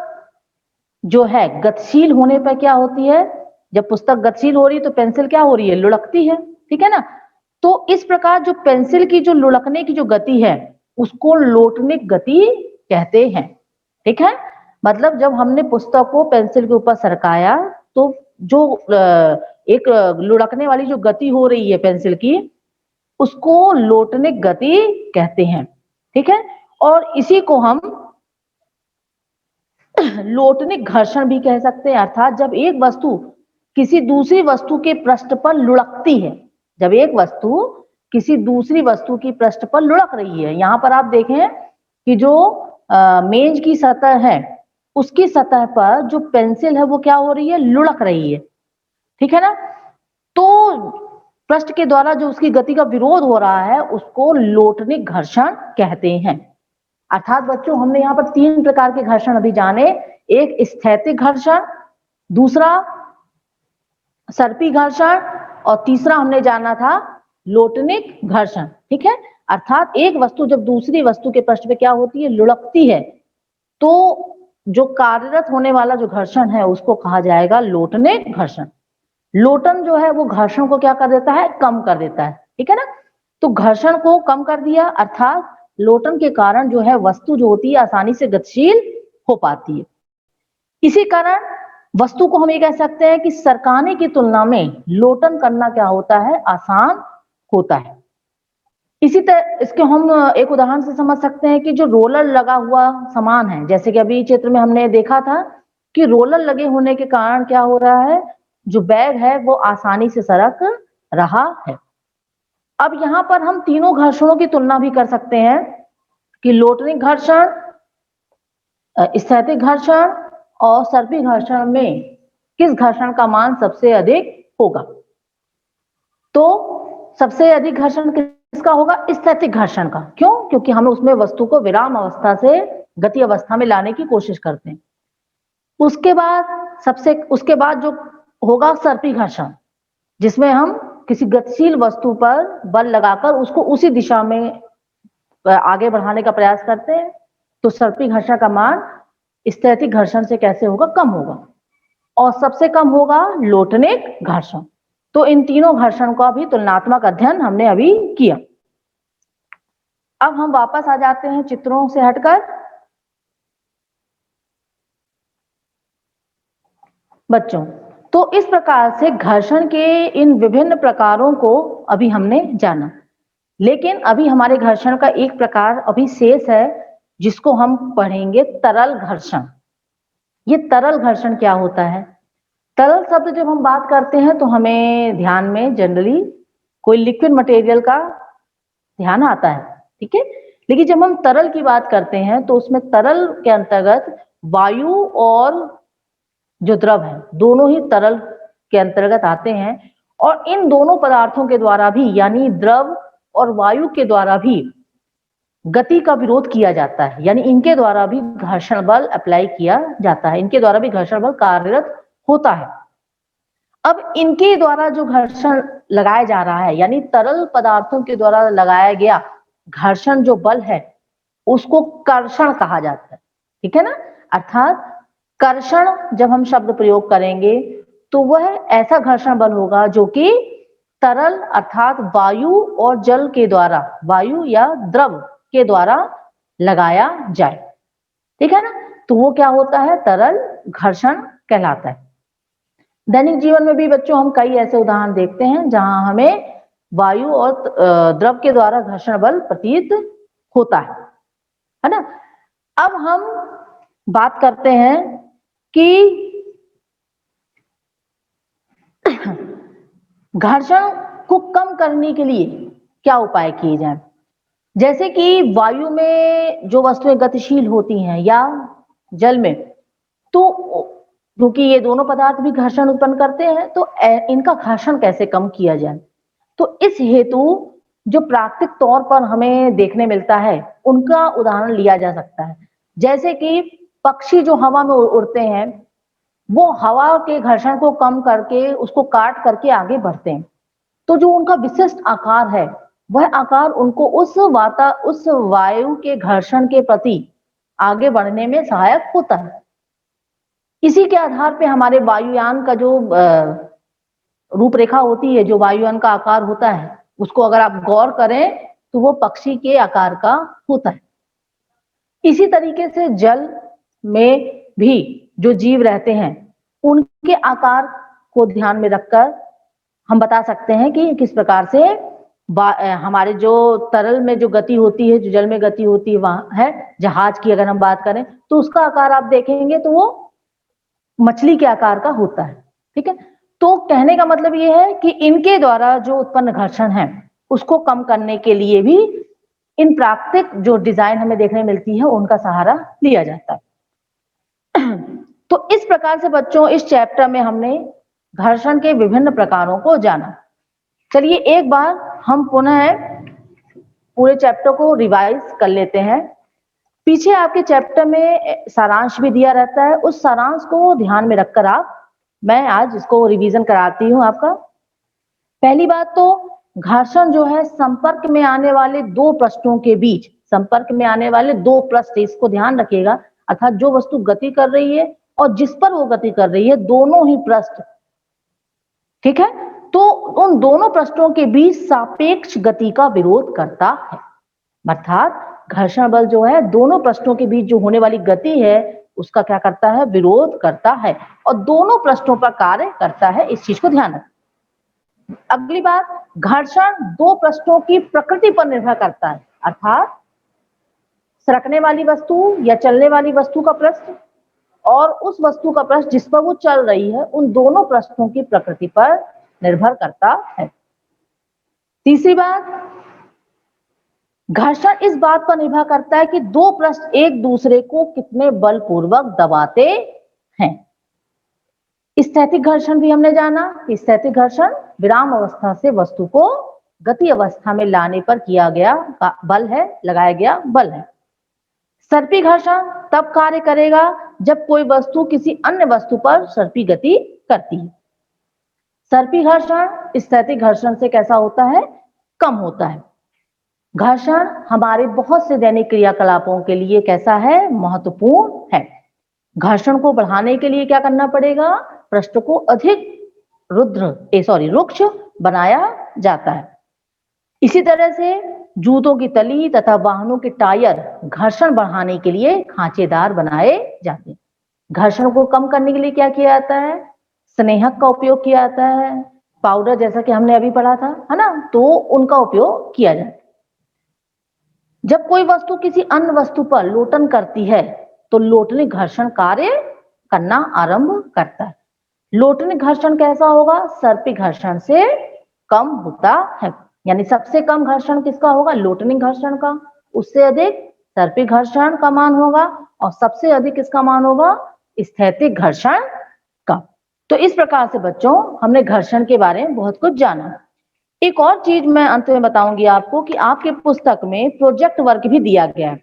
जो है गतिशील होने पर क्या होती है, जब पुस्तक गतिशील हो रही है तो पेंसिल क्या हो रही है, लुढ़कती है, ठीक है ना। तो इस प्रकार जो पेंसिल की जो लुढ़कने की जो गति है उसको लोटनिक गति कहते हैं, ठीक है। मतलब जब हमने पुस्तक को पेंसिल के ऊपर सरकाया तो जो एक लुढ़कने वाली जो गति हो रही है पेंसिल की उसको लोटनिक गति कहते हैं, ठीक है। और इसी को हम लोटनिक घर्षण भी कह सकते हैं। अर्थात जब एक वस्तु किसी दूसरी वस्तु के पृष्ठ पर लुढ़कती है, जब एक वस्तु किसी दूसरी वस्तु की पृष्ठ पर लुढ़क रही है। यहाँ पर आप देखें कि जो मेज की सतह है उसकी सतह पर जो पेंसिल है वो क्या हो रही है, लुढ़क रही है, ठीक है ना। तो पृष्ठ के द्वारा जो उसकी गति का विरोध हो रहा है उसको लोटनिक घर्षण कहते हैं। अर्थात बच्चों हमने यहाँ पर 3 प्रकार के घर्षण अभी जाने, एक स्थैतिक घर्षण, दूसरा सर्पी घर्षण और तीसरा हमने जाना था लोटनिक घर्षण, ठीक है। अर्थात एक वस्तु जब दूसरी वस्तु के पृष्ठ पे क्या होती है, लुढ़कती है, तो जो कार्यरत होने वाला जो घर्षण है उसको कहा जाएगा लोटनिक घर्षण। लोटन जो है वो घर्षण को क्या कर देता है, कम कर देता है, ठीक है ना। तो घर्षण को कम कर दिया अर्थात लोटन के कारण जो है वस्तु जो होती है आसानी से गतिशील हो पाती है। इसी कारण वस्तु को हम ये कह सकते हैं कि सरकाने की तुलना में लोटन करना क्या होता है, आसान होता है। इसी तरह इसके हम एक उदाहरण से समझ सकते हैं कि जो रोलर लगा हुआ सामान है, जैसे कि अभी चित्र में हमने देखा था कि रोलर लगे होने के कारण क्या हो रहा है, जो बैग है वो आसानी से सरक रहा है। अब यहाँ पर हम तीनों घर्षणों की तुलना भी कर सकते हैं कि लोटनिक घर्षण, स्थैतिक घर्षण और सर्पी घर्षण में किस घर्षण का मान सबसे अधिक होगा। तो सबसे अधिक घर्षण किसका होगा, स्थैतिक घर्षण का। क्यों? क्योंकि हम उसमें वस्तु को विराम अवस्था से गति अवस्था में लाने की कोशिश करते हैं। उसके बाद जो होगा सर्पी घर्षण, जिसमें हम किसी गतिशील वस्तु पर बल लगाकर उसको उसी दिशा में आगे बढ़ाने का प्रयास करते हैं। तो सर्पी घर्षण का मान स्थैतिक घर्षण से कैसे होगा, कम होगा। और सबसे कम होगा लोटनिक घर्षण। तो इन तीनों घर्षण का भी तुलनात्मक अध्ययन हमने अभी किया। अब हम वापस आ जाते हैं चित्रों से हटकर। बच्चों, तो इस प्रकार से घर्षण के इन विभिन्न प्रकारों को अभी हमने जाना। लेकिन अभी हमारे घर्षण का एक प्रकार अभी शेष है जिसको हम पढ़ेंगे तरल घर्षण। ये तरल घर्षण क्या होता है? तरल शब्द जब हम बात करते हैं तो हमें ध्यान में जनरली कोई लिक्विड मटेरियल का ध्यान आता है, ठीक है। लेकिन जब हम तरल की बात करते हैं तो उसमें तरल के अंतर्गत वायु और जो द्रव है दोनों ही तरल के अंतर्गत आते हैं, और इन दोनों पदार्थों के द्वारा भी यानी द्रव और वायु के द्वारा भी गति का विरोध किया जाता है, यानी इनके द्वारा भी घर्षण बल अप्लाई किया जाता है, इनके द्वारा भी घर्षण बल कार्यरत होता है। अब इनके द्वारा जो घर्षण लगाया जा रहा है यानी तरल पदार्थों के द्वारा लगाया गया घर्षण जो बल है उसको कर्षण कहा जाता है, ठीक है ना। अर्थात कर्षण जब हम शब्द प्रयोग करेंगे तो वह ऐसा घर्षण बल होगा जो कि तरल अर्थात वायु और जल के द्वारा, वायु या द्रव के द्वारा लगाया जाए, ठीक है ना। तो वो क्या होता है, तरल घर्षण कहलाता है। दैनिक जीवन में भी बच्चों हम कई ऐसे उदाहरण देखते हैं जहां हमें वायु और द्रव के द्वारा घर्षण बल प्रतीत होता है ना। अब हम बात करते हैं कि घर्षण को कम करने के लिए क्या उपाय किए जाए। जैसे कि वायु में जो वस्तुएं गतिशील होती हैं या जल में, तो क्योंकि ये दोनों पदार्थ भी घर्षण उत्पन्न करते हैं तो इनका घर्षण कैसे कम किया जाए। तो इस हेतु जो प्राकृतिक तौर पर हमें देखने मिलता है उनका उदाहरण लिया जा सकता है। जैसे कि पक्षी जो हवा में उड़ते हैं वो हवा के घर्षण को कम करके उसको काट करके आगे बढ़ते हैं, तो जो उनका विशिष्ट आकार है वह आकार उनको उस वायु के घर्षण के प्रति आगे बढ़ने में सहायक होता है। इसी के आधार पे हमारे वायुयान का जो रूपरेखा होती है, जो वायुयान का आकार होता है, उसको अगर आप गौर करें तो वो पक्षी के आकार का होता है। इसी तरीके से जल में भी जो जीव रहते हैं उनके आकार को ध्यान में रखकर हम बता सकते हैं कि किस प्रकार से हमारे जो तरल में जो गति होती है, जो जल में गति होती है, वहां है जहाज की अगर हम बात करें तो उसका आकार आप देखेंगे तो वो मछली के आकार का होता है, ठीक है। तो कहने का मतलब ये है कि इनके द्वारा जो उत्पन्न घर्षण है उसको कम करने के लिए भी इन प्राकृतिक जो डिजाइन हमें देखने मिलती है उनका सहारा लिया जाता है। तो इस प्रकार से बच्चों इस चैप्टर में हमने घर्षण के विभिन्न प्रकारों को जाना। चलिए एक बार हम पुनः पूरे चैप्टर को रिवाइज कर लेते हैं। पीछे आपके चैप्टर में सारांश भी दिया रहता है, उस सारांश को ध्यान में रखकर मैं आज इसको रिवीजन कराती हूँ आपका। पहली बात तो घर्षण जो है संपर्क में आने वाले दो पृष्ठों के बीच, संपर्क में आने वाले दो पृष्ठ, इसको ध्यान रखिएगा। अर्थात जो वस्तु गति कर रही है और जिस पर वो गति कर रही है दोनों ही पृष्ठ, ठीक है, तो उन दोनों पृष्ठों के बीच सापेक्ष गति का विरोध करता है। अर्थात घर्षण बल जो है दोनों पृष्ठों के बीच जो होने वाली गति है उसका क्या करता है, विरोध करता है और दोनों पृष्ठों पर कार्य करता है। इस चीज को ध्यान रखें। अगली बात, घर्षण दो पृष्ठों की प्रकृति पर निर्भर करता है। अर्थात सरकने वाली वस्तु या चलने वाली वस्तु का पृष्ठ और उस वस्तु का पृष्ठ जिस पर वो चल रही है, उन दोनों पृष्ठों की प्रकृति पर निर्भर करता है। तीसरी बात, घर्षण इस बात पर निर्भर करता है कि दो पृष्ठ एक दूसरे को कितने बलपूर्वक दबाते हैं। स्थैतिक घर्षण भी हमने जाना कि स्थैतिक घर्षण विराम अवस्था से वस्तु को गति अवस्था में लाने पर किया गया बल है, लगाया गया बल है। सर्पी घर्षण तब कार्य करेगा जब कोई वस्तु किसी अन्य वस्तु पर सर्पी गति करती है। सर्पी घर्षण स्थैतिक घर्षण से कैसा होता है, कम होता है। घर्षण हमारे बहुत से दैनिक क्रियाकलापों के लिए कैसा है, महत्वपूर्ण है। घर्षण को बढ़ाने के लिए क्या करना पड़ेगा, पृष्ठ को अधिक रुक्ष बनाया जाता है। इसी तरह से जूतों की तली तथा वाहनों के टायर घर्षण बढ़ाने के लिए खांचेदार बनाए जाते हैं। घर्षण को कम करने के लिए क्या किया जाता है, स्नेहक का उपयोग किया जाता है, पाउडर जैसा कि हमने अभी पढ़ा था, है ना, तो उनका उपयोग किया जाता है। जब कोई वस्तु किसी अन्य वस्तु पर लोटन करती है तो लोटनी घर्षण कार्य करना आरंभ करता है। लोटनी घर्षण कैसा होगा? सर्पी घर्षण से कम होता है। यानी सबसे कम घर्षण किसका होगा? लोटनी घर्षण का। उससे अधिक सर्पी घर्षण का मान होगा और सबसे अधिक किसका मान होगा? स्थैतिक घर्षण का। तो इस प्रकार से बच्चों हमने घर्षण के बारे में बहुत कुछ जाना। एक और चीज मैं अंत में बताऊंगी आपको कि आपके पुस्तक में प्रोजेक्ट वर्क भी दिया गया है।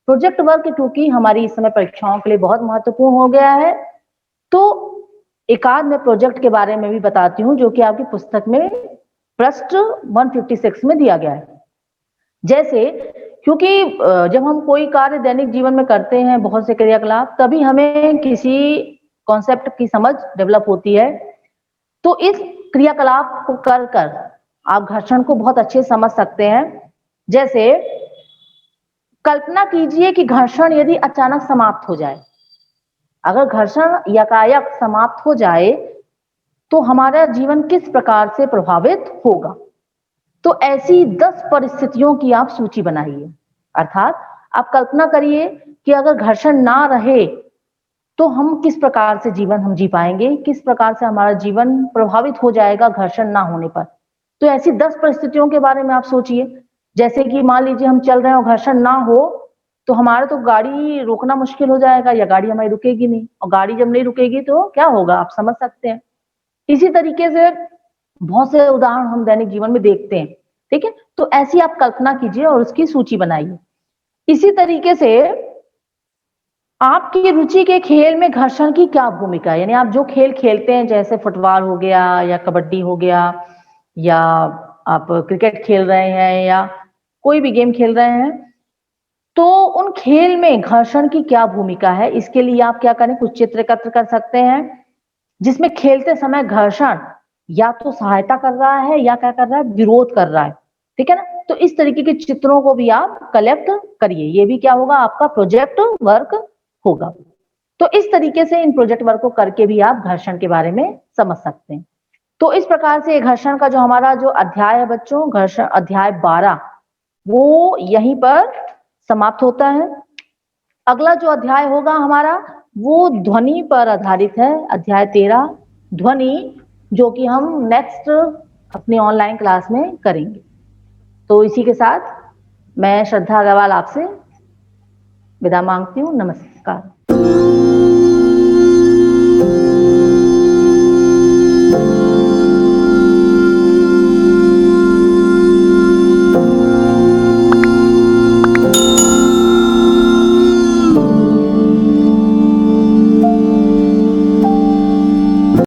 प्रोजेक्ट वर्क क्योंकि हमारी इस समय परीक्षाओं के लिए बहुत महत्वपूर्ण हो गया है, तो एकाध मैं प्रोजेक्ट के बारे में भी बताती हूँ जो कि आपकी पुस्तक में पृष्ठ 156 में दिया गया है। जैसे क्योंकि जब हम कोई कार्य दैनिक जीवन में करते हैं, बहुत से क्रियाकलाप, तभी हमें किसी कॉन्सेप्ट की समझ डेवलप होती है। तो इस क्रियाकलाप को कर कर आप घर्षण को बहुत अच्छे समझ सकते हैं। जैसे कल्पना कीजिए कि घर्षण यदि अचानक समाप्त हो जाए, अगर घर्षण यकायक समाप्त हो जाए तो हमारा जीवन किस प्रकार से प्रभावित होगा। तो ऐसी 10 परिस्थितियों की आप सूची बनाइए। अर्थात आप कल्पना करिए कि अगर घर्षण ना रहे तो हम किस प्रकार से जीवन हम जी पाएंगे, किस प्रकार से हमारा जीवन प्रभावित हो जाएगा घर्षण ना होने पर। तो ऐसी 10 परिस्थितियों के बारे में आप सोचिए। जैसे कि मान लीजिए हम चल रहे हैं और घर्षण ना हो तो हमारा तो गाड़ी रोकना मुश्किल हो जाएगा या गाड़ी हमारी रुकेगी नहीं, और गाड़ी जब नहीं रुकेगी तो क्या होगा आप समझ सकते हैं। इसी तरीके से बहुत से उदाहरण हम दैनिक जीवन में देखते हैं। ठीक है, तो ऐसी आप कल्पना कीजिए और उसकी सूची बनाइए। इसी तरीके से आपकी रुचि के खेल में घर्षण की क्या भूमिका है, यानी आप जो खेल खेलते हैं जैसे फुटबॉल हो गया या कबड्डी हो गया या आप क्रिकेट खेल रहे हैं या कोई भी गेम खेल रहे हैं, तो उन खेल में घर्षण की क्या भूमिका है, इसके लिए आप क्या करें, कुछ चित्र एकत्र कर सकते हैं जिसमें खेलते समय घर्षण या तो सहायता कर रहा है या क्या कर रहा है, विरोध कर रहा है। ठीक है ना, तो इस तरीके के चित्रों को भी आप कलेक्ट करिए। ये भी क्या होगा, आपका प्रोजेक्ट वर्क होगा। तो इस तरीके से इन प्रोजेक्ट वर्क को करके भी आप घर्षण के बारे में समझ सकते हैं। तो इस प्रकार से घर्षण का जो हमारा जो अध्याय है बच्चों, घर्षण अध्याय 12, वो यहीं पर समाप्त होता है। अगला जो अध्याय होगा हमारा वो ध्वनि पर आधारित है, अध्याय 13 ध्वनि, जो कि हम नेक्स्ट अपनी ऑनलाइन क्लास में करेंगे। तो इसी के साथ मैं श्रद्धा अग्रवाल आपसे विदा मांगती हूँ। नमस्कार।